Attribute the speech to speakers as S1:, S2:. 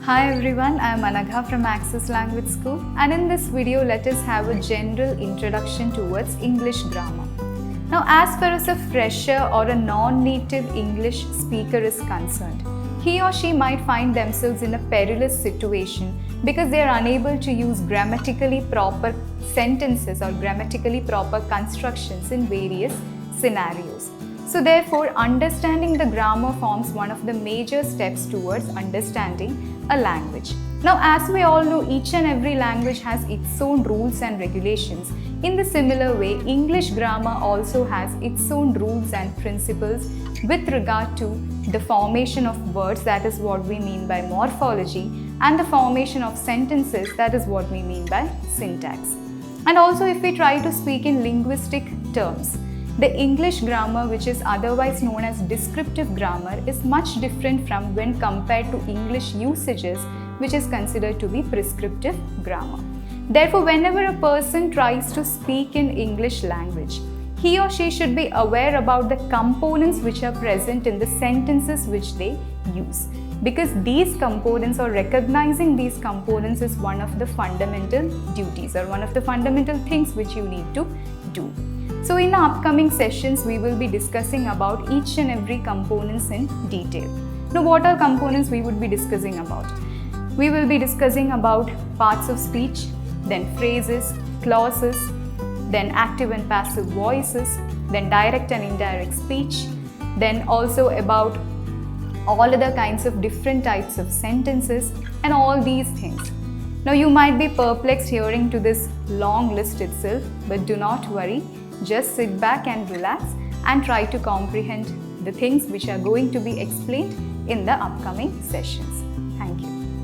S1: Hi everyone, I am Anagha from Access Language School, and in this video let us have a general introduction towards English grammar. Now, as far as a fresher or a non-native English speaker is concerned, he or she might find themselves in a perilous situation because they are unable to use grammatically proper sentences or grammatically proper constructions in various scenarios. So therefore, understanding the grammar forms one of the major steps towards understanding a language. Now, as we all know, each and every language has its own rules and regulations. In the similar way, English grammar also has its own rules and principles with regard to the formation of words, that is what we mean by morphology, and the formation of sentences, that is what we mean by syntax. And also, if we try to speak in linguistic terms, the English grammar, which is otherwise known as descriptive grammar, is much different from when compared to English usages, which is considered to be prescriptive grammar. Therefore, whenever a person tries to speak in English language, he or she should be aware about the components which are present in the sentences which they use. Because these components, or recognizing these components, is one of the fundamental duties or one of the fundamental things which you need to do. So in the upcoming sessions, we will be discussing about each and every components in detail. Now, what are components we would be discussing about? We will be discussing about parts of speech, then phrases, clauses, then active and passive voices, then direct and indirect speech, then also about all other kinds of different types of sentences and all these things. Now, you might be perplexed hearing to this long list itself, but do not worry. Just sit back and relax and try to comprehend the things which are going to be explained in the upcoming sessions. Thank you.